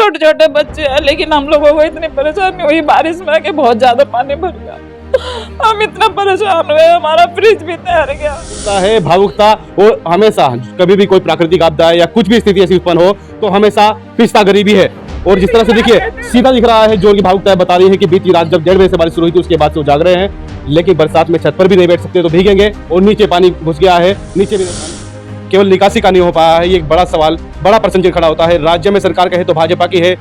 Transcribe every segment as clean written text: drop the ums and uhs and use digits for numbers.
छोटे छोटे बच्चे हैं, लेकिन हम लोगों को इतनी परेशानी हुई बारिश में कि बहुत ज्यादा पानी भर गया। हम इतना परेशान हुए, हमारा फ्रिज भी तैर गया। है भावुकता, और हमेशा कभी भी कोई प्राकृतिक आपदा या कुछ भी स्थिति ऐसी उत्पन्न हो तो हमेशा पिछता गरीबी है। और जिस तरह से देखिए सीधा दिख रहा है, जो उनकी भावुकता बता रही है कि बीती रात जब 1:30 बजे से बारिश शुरू हुई थी उसके बाद से वो जाग रहे हैं, लेकिन बरसात में छत पर भी नहीं बैठ सकते तो भीगेंगे, और नीचे पानी घुस गया है, नीचे भी केवल निकासी का नहीं हो पाया है। ये एक बड़ा सवाल, बड़ा प्रश्न चिन्ह खड़ा होता है। राज्य में सरकार कहे तो भाजपा की है,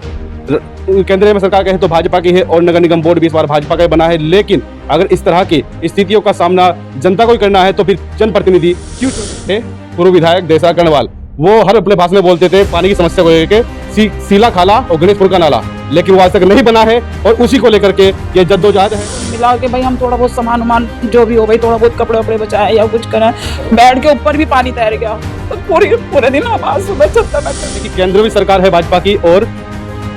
केंद्र में सरकार कहे तो भाजपा की है, और नगर निगम बोर्ड भी इस बार भाजपा का बना है। लेकिन अगर इस तरह की स्थितियों का सामना जनता को ही करना है तो फिर जनप्रतिनिधि क्यों थे? पूर्व विधायक देसा कर्णवाल वो हर अपने भाषण में बोलते थे पानी की समस्या को लेकर सीला खाला और गणेशपुर का नाला, लेकिन वो आज तक नहीं बना है, और उसी को लेकर के ये जद्दोजहद है। मिला के भाई हम थोड़ा बहुत सामान उमान जो भी हो भाई, थोड़ा बहुत कपड़े वपड़े बचाए या कुछ करें, बेड के ऊपर भी पानी तैर गया, तो पूरे दिन हम आज सुबह छत में। केंद्र में सरकार है भाजपा की और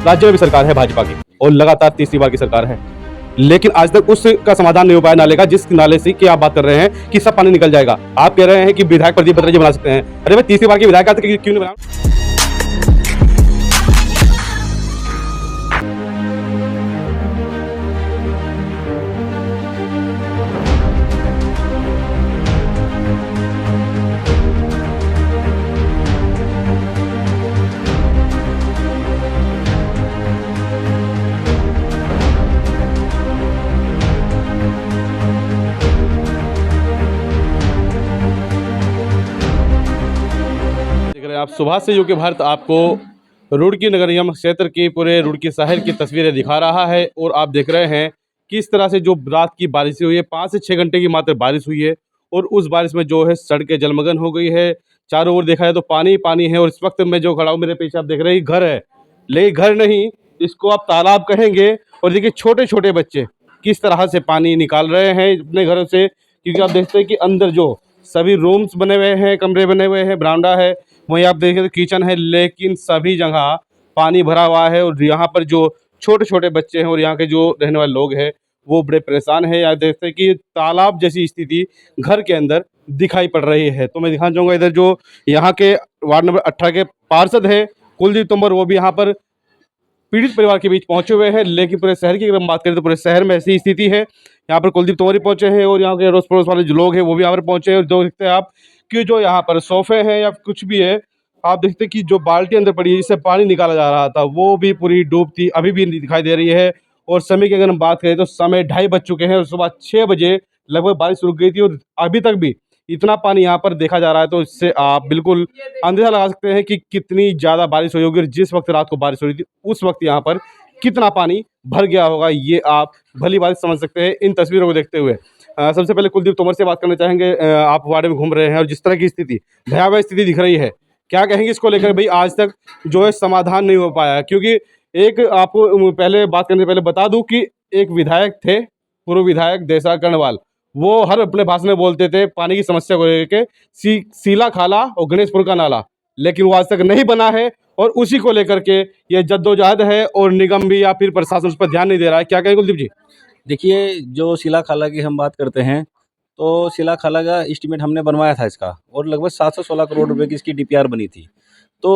राज्य में भी सरकार है भाजपा की, और लगातार तीसरी बार की सरकार है, लेकिन आज तक उसका समाधान नहीं हो पाया नाले का, जिस नाले से की आप बात कर रहे हैं कि सब पानी निकल जाएगा। आप कह रहे हैं कि विधायक प्रदीप बत्रा जी बना सकते हैं, अरे भाई तीसरी बार के विधायक क्यों नहीं बना? आप सुभाष से यूके भारत आपको रुड़की नगर निगम क्षेत्र की पूरे रुड़की शहर की तस्वीरें दिखा रहा है, और आप देख रहे हैं किस तरह से जो रात की बारिश हुई है, 5 से 6 घंटे की मात्र बारिश हुई है, और उस बारिश में जो है सड़कें जलमग्न हो गई है। चारों ओर देखा जाए तो पानी पानी है, और इस वक्त मैं जो खड़ा हूँ मेरे पीछे आप देख रहे हैं घर है, लेकिन घर नहीं, इसको आप तालाब कहेंगे। और देखिए छोटे छोटे बच्चे किस तरह से पानी निकाल रहे हैं अपने घरों से, क्योंकि आप देखते हैं कि अंदर जो सभी रूम्स बने हुए हैं, कमरे बने हुए हैं, बरामदा है, वहीं आप देखें तो किचन है, लेकिन सभी जगह पानी भरा हुआ है। और यहाँ पर जो छोटे छोटे बच्चे हैं और यहाँ के जो रहने वाले लोग हैं वो बड़े परेशान हैं। आप देखते हैं कि तालाब जैसी स्थिति घर के अंदर दिखाई पड़ रही है। तो मैं दिखाना चाहूँगा इधर जो यहाँ के वार्ड नंबर 18 के पार्षद हैं कुलदीप तोमर, वो भी यहाँ पर पीड़ित परिवार के बीच पहुंचे हुए हैं। लेकिन पूरे शहर की अगर हम बात करें तो पूरे शहर में ऐसी स्थिति है। यहाँ पर कुलदीप तोमर पहुंचे हैं, और यहाँ के अड़ोस पड़ोस वाले जो लोग हैं वो भी यहाँ पर पहुंचे हैं। और जो देखते हैं आप कि जो यहाँ पर सोफे हैं या कुछ भी है, आप देखते हैं कि जो बाल्टी अंदर पड़ी है जिससे पानी निकाला जा रहा था वो भी पूरी डूबती अभी भी दिखाई दे रही है। और समय की अगर हम बात करें तो समय 2:30 बज चुके हैं, और सुबह 6 बजे लगभग बारिश रुक गई थी, और अभी तक भी इतना पानी यहाँ पर देखा जा रहा है। तो इससे आप बिल्कुल अंदाजा लगा सकते हैं कि कितनी ज़्यादा बारिश हुई होगी, और जिस वक्त रात को बारिश हो रही थी उस वक्त यहाँ पर कितना पानी भर गया होगा, ये आप भली बात समझ सकते हैं इन तस्वीरों को देखते हुए। सबसे पहले कुलदीप तोमर से बात करना चाहेंगे। आप वार्ड में घूम रहे हैं और जिस तरह की स्थिति, भयावह स्थिति दिख रही है, क्या कहेंगे इसको लेकर? भाई आज तक जो है समाधान नहीं हो पाया, क्योंकि एक आपको पहले बात करने से पहले बता दूं कि एक विधायक थे, पूर्व विधायक देसा कर्णवाल, वो हर अपने भाषण में बोलते थे पानी की समस्या को लेकर सीला खाला और गणेशपुर का नाला, लेकिन वो आज तक नहीं बना है, और उसी को लेकर के ये जद्दोजहद है, और निगम भी या फिर प्रशासन उस पर ध्यान नहीं दे रहा है। क्या कहेंगे कुलदीप जी? देखिए, जो शिला खाला की हम बात करते हैं तो शिला खाला का एस्टीमेट हमने बनवाया था इसका, और लगभग 716 करोड़ रुपए की इसकी डीपीआर बनी थी। तो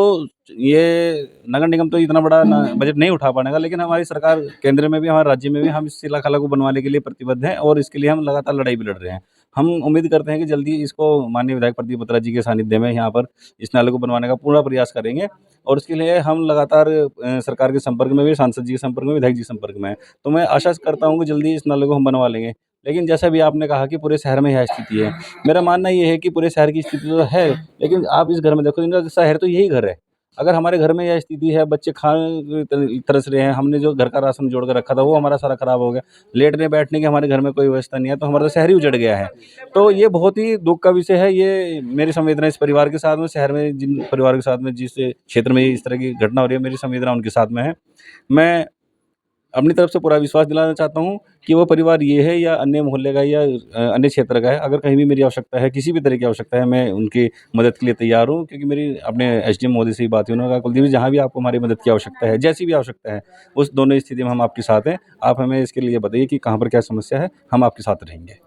ये नगर निगम तो इतना बड़ा बजट नहीं उठा पाएगा, लेकिन हमारी सरकार केंद्र में भी हमारे राज्य में भी हम इस शिला खाला को बनवाने के लिए प्रतिबद्ध हैं, और इसके लिए हम लगातार लड़ाई भी लड़ रहे हैं। हम उम्मीद करते हैं कि जल्दी इसको माननीय विधायक प्रदीप बत्रा जी के सानिध्य में यहाँ पर इस नाले को बनवाने का पूरा प्रयास करेंगे, और उसके लिए हम लगातार सरकार के संपर्क में भी, सांसद जी के संपर्क में, विधायक जी के संपर्क में हैं। तो मैं आशा करता हूँ कि जल्दी इस नाले को हम बनवा लेंगे। लेकिन जैसा भी आपने कहा कि पूरे शहर में यह स्थिति है, मेरा मानना ये है कि पूरे शहर की स्थिति तो है, लेकिन आप इस घर में देखो, इनका शहर तो यही घर है। अगर हमारे घर में यह स्थिति है, बच्चे खाने तरस रहे हैं, हमने जो घर का राशन जोड़ कर रखा था वो हमारा सारा खराब हो गया, लेटने बैठने की हमारे घर में कोई व्यवस्था नहीं है, तो हमारा तो शहर ही उजड़ गया है। तो ये बहुत ही दुख का विषय है। ये मेरी संवेदना इस परिवार के साथ में, शहर में जिन परिवार के साथ में, जिस क्षेत्र में इस तरह की घटना हो रही है, मेरी संवेदना उनके साथ में है। मैं अपनी तरफ से पूरा विश्वास दिलाना चाहता हूँ कि वो परिवार ये है या अन्य मोहल्ले का या अन्य क्षेत्र का है, अगर कहीं भी मेरी आवश्यकता है, किसी भी तरह की आवश्यकता है, मैं उनकी मदद के लिए तैयार हूँ। क्योंकि मेरी अपने एसडीएम महोदय से ही बात हुई, उन्होंने कहा कुलदीप जी जहाँ भी आपको हमारी मदद की आवश्यकता है, जैसी भी आवश्यकता है, उस दोनों स्थिति में हम आपके साथ हैं। आप हमें इसके लिए बताइए कि कहाँ पर क्या समस्या है, हम आपके साथ रहेंगे।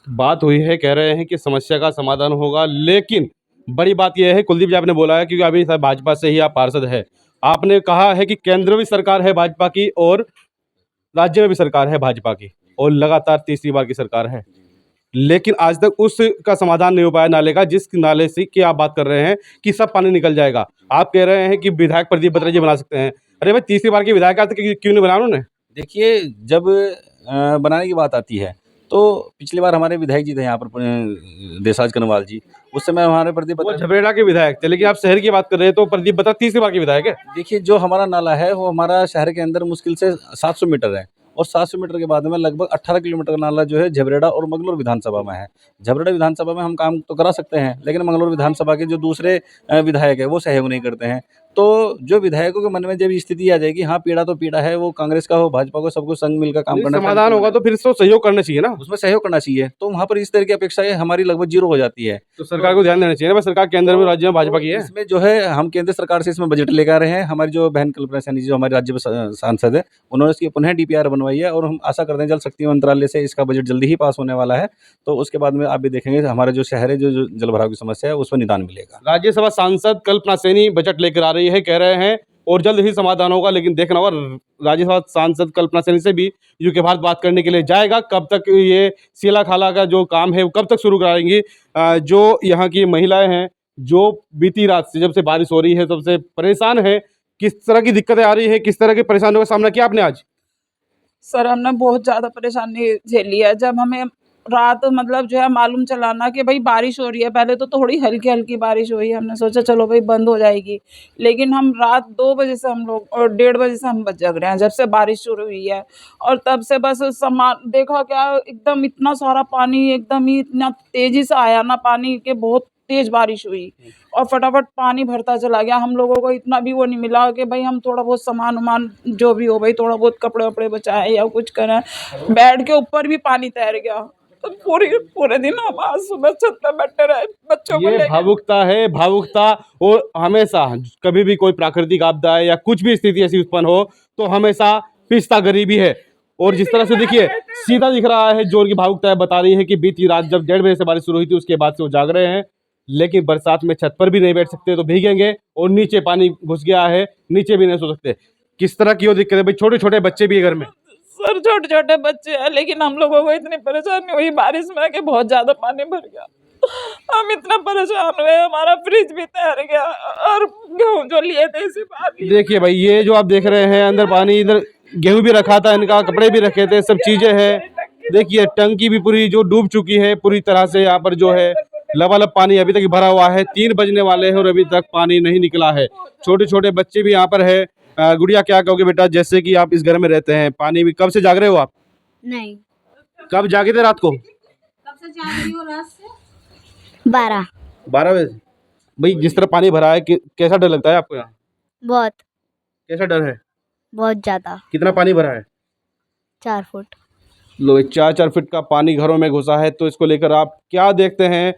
बात हुई है, कह रहे हैं कि समस्या का समाधान होगा, लेकिन बड़ी बात यह है कुलदीप जी आपने बोला है क्योंकि अभी भाजपा से ही आप पार्षद है, आपने कहा है कि केंद्र में भी सरकार है भाजपा की और राज्य में भी सरकार है भाजपा की और लगातार तीसरी बार की सरकार है, लेकिन आज तक उसका समाधान नहीं हो पाया नाले का, जिस नाले से की आप बात कर रहे हैं कि सब पानी निकल जाएगा। आप कह रहे हैं कि विधायक प्रदीप बत्रा जी बना सकते हैं। अरे भाई, तीसरी बार के विधायक आज तक क्यों नहीं बनाया उन्होंने? देखिए, जब बनाने की बात आती है तो पिछली बार हमारे विधायक जी थे यहाँ पर देसराज कनवाल जी, उस समय हमारे प्रदीप वो बत्रा। झबरेड़ा के विधायक थे, लेकिन आप शहर की बात कर रहे हैं तो प्रदीप बत्रा तीसरी बार के विधायक है। देखिए, जो हमारा नाला है वो हमारा शहर के अंदर मुश्किल से 700 मीटर है और 700 मीटर के बाद में लगभग 18 किलोमीटर का नाला जो है झबरेड़ा और मंगलौर विधानसभा में है। झबरेड़ा विधानसभा में हम काम तो करा सकते हैं, लेकिन मंगलौर विधानसभा के जो दूसरे विधायक है वो सहयोग नहीं करते हैं। तो जो विधायकों के मन में जब स्थिति आ जाएगी, हाँ पीड़ा तो पीड़ा है, वो कांग्रेस का हो भाजपा को, सबको संग मिलकर काम नहीं, करना समाधान होगा तो फिर इसको सहयोग करना चाहिए ना। उसमें सहयोग करना चाहिए। तो वहाँ पर इस तरह की अपेक्षाएं हमारी लगभग जीरो हो जाती है। तो सरकार को ध्यान देना चाहिए ना भाई, सरकार केंद्र में राज्य में भाजपा की है। इसमें जो है हम केंद्र सरकार से इसमें बजट लेकर आ रहे हैं। हमारी जो बहन कल्पना सैनी जी जो हमारे राज्य सांसद है, उन्होंने इसकी पुनः डीपीआर बनवाई है और हम आशा करते हैं जल शक्ति मंत्रालय से इसका बजट जल्दी ही पास होने वाला है। तो उसके बाद में आप भी देखेंगे हमारा जो शहर है, जो जल भराव की समस्या है, उस पर निदान मिलेगा। राज्यसभा सांसद कल्पना सैनी बजट लेकर आ रही है, कह रहे हैं और जल्द ही समाधान होगा, लेकिन देखना होगा राज्यसभा सांसद कल्पना सैनी से भी यूके भारत बात करने के लिए जाएगा। कब तक ये सीला खाला का जो काम है वो कब तक शुरू कराएंगी? जो यहाँ की महिलाएं हैं, जो बीती रात से जब से बारिश हो रही है तब से परेशान है, किस तरह की दिक्कतें आ रही है, किस तरह की परेशानियों का सामना किया आपने आज? सर हमने बहुत ज़्यादा परेशानी झेली है। जब हमें रात मतलब जो है मालूम चला ना कि भाई बारिश हो रही है, पहले तो थोड़ी हल्की-हल्की बारिश हुई, हमने सोचा चलो भाई बंद हो जाएगी। लेकिन हम रात 2 बजे से हम लोग और 1:30 बजे से हम बस जग रहे हैं, जब से बारिश शुरू हुई है। और तब से बस सामान देखा क्या एकदम इतना सारा पानी एकदम ही इतना तेज़ी से आया ना पानी कि बहुत तेज़ बारिश हुई और फटाफट पानी भरता चला गया। हम लोगों को इतना भी वो नहीं मिला कि भाई हम थोड़ा बहुत सामान-वामान जो भी हो भाई थोड़ा बहुत कपड़े-वपड़े बचाएँ या कुछ करें। बेड के ऊपर भी पानी तैर गया। तो पूरे दिन हम आज सुबह छत पे बैठे रहे बच्चों को ये लेके। भावुकता है, भावुकता। और हमेशा कभी भी कोई प्राकृतिक आपदा है या कुछ भी स्थिति ऐसी उत्पन्न हो तो हमेशा पिछता गरीबी है। और जिस तरह से देखिए सीधा दिख रहा है जो उनकी भावुकता है, बता रही है कि बीती रात जब 1:30 बजे से बारिश शुरू हुई थी उसके बाद से वो जाग रहे हैं, लेकिन बरसात में छत पर भी नहीं बैठ सकते तो भीगेंगे और नीचे पानी घुस गया है, नीचे भी नहीं सो सकते। किस तरह की वो दिक्कत है भाई, छोटे छोटे बच्चे भी है घर में। सर छोटे-छोटे बच्चे हैं लेकिन हम लोगों को इतनी परेशानी हुई बारिश में कि बहुत ज़्यादा पानी भर गया। हम इतना परेशान हुए, हमारा फ्रिज भी तैर गया और गेहूँ जो लिए थे इसी बार लिए। देखिए भाई, ये जो आप देख रहे हैं अंदर पानी, इधर गेहूं भी रखा था इनका, कपड़े भी रखे थे, सब चीजें हैं। देखिए टंकी भी पूरी जो डूब चुकी है पूरी तरह से। यहाँ पर जो है लबालब पानी अभी तक भरा हुआ है, 3 बजने वाले हैं और अभी तक पानी नहीं निकला है। छोटे छोटे बच्चे भी यहाँ पर है। गुड़िया क्या कहोगे बेटा, जैसे कि आप इस घर में रहते हैं, पानी भी कब से जाग रहे हो आप? नहीं, कब जागे थे रात को? कब से जाग रही हो? रात से 12। 12 बजे। भाई जिस तरह पानी भरा है कैसा डर लगता है आपको यहाँ? बहुत कैसा डर है? बहुत ज़्यादा। कितना पानी भरा है? 4 फुट। लो 4-4 फीट का पानी घरों में घुसा है, तो इसको लेकर आप क्या देखते हैं?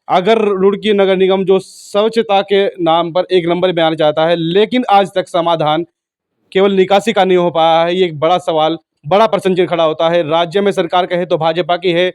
अगर रुड़की नगर निगम जो स्वच्छता के नाम पर एक नंबर में आना चाहता है, लेकिन आज तक समाधान केवल निकासी का नहीं हो पाया है, ये एक बड़ा सवाल, बड़ा प्रश्न चिन्ह खड़ा होता है। राज्य में सरकार कहे तो भाजपा की है,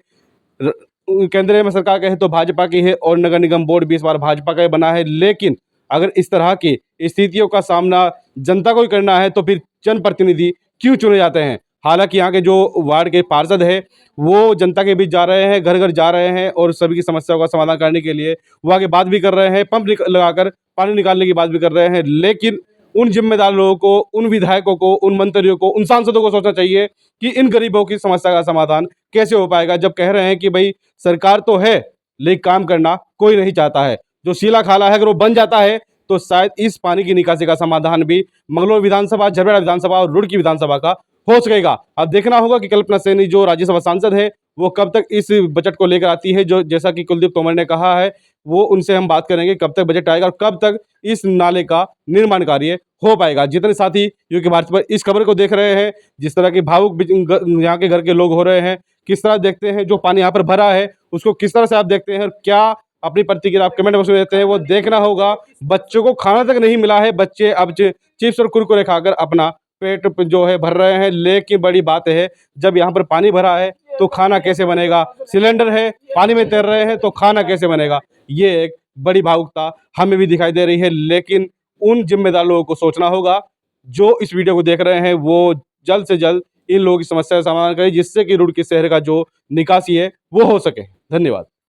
केंद्र में सरकार कहे तो भाजपा की है और नगर निगम बोर्ड भी इस बार भाजपा का ही बना है। लेकिन अगर इस तरह की स्थितियों का सामना जनता को ही करना है तो फिर जनप्रतिनिधि क्यों चुने जाते हैं? हालांकि यहाँ के जो वार्ड के पार्षद है वो जनता के बीच जा रहे हैं, घर घर जा रहे हैं और सभी की समस्याओं का समाधान करने के लिए वो आगे बात भी कर रहे हैं, पंप लगाकर पानी निकालने की बात भी कर रहे हैं। लेकिन उन जिम्मेदार लोगों को, उन विधायकों को, उन मंत्रियों को, उन सांसदों को सोचना चाहिए कि इन गरीबों की समस्या का समाधान कैसे हो पाएगा, जब कह रहे हैं कि भाई सरकार तो है लेकिन काम करना कोई नहीं चाहता है। जो सीला खाला है अगर वो बन जाता है तो शायद इस पानी की निकासी का समाधान भी मंगलौर विधानसभा, झबरेड़ा विधानसभा और रुड़की विधानसभा का हो सकेगा। अब देखना होगा कि कल्पना सैनी जो राज्यसभा सांसद है वो कब तक इस बजट को लेकर आती है, जो जैसा कि कुलदीप तोमर ने कहा है वो उनसे हम बात करेंगे कब तक बजट आएगा और कब तक इस नाले का निर्माण कार्य हो पाएगा। जितने साथी यूके भारत पर इस खबर को देख रहे हैं, जिस तरह के भावुक यहाँ के घर के लोग हो रहे हैं, किस तरह देखते हैं जो पानी यहाँ पर भरा है उसको, किस तरह से आप देखते हैं और क्या अपनी प्रतिक्रिया आप कमेंट बॉक्स में देते हैं वो देखना होगा। बच्चों को खाना तक नहीं मिला है, बच्चे अब चिप्स और कुरकुरे खाकर अपना पेट जो है भर रहे हैं। लेकिन बड़ी बात है जब यहाँ पर पानी भरा है तो खाना कैसे बनेगा? सिलेंडर है, पानी में तैर रहे हैं तो खाना कैसे बनेगा? ये एक बड़ी भावुकता हमें भी दिखाई दे रही है। लेकिन उन जिम्मेदार लोगों को सोचना होगा जो इस वीडियो को देख रहे हैं, वो जल्द से जल्द इन लोगों की समस्या का समाधान करें, जिससे कि रुड़की शहर का जो निकासी है वो हो सके। धन्यवाद।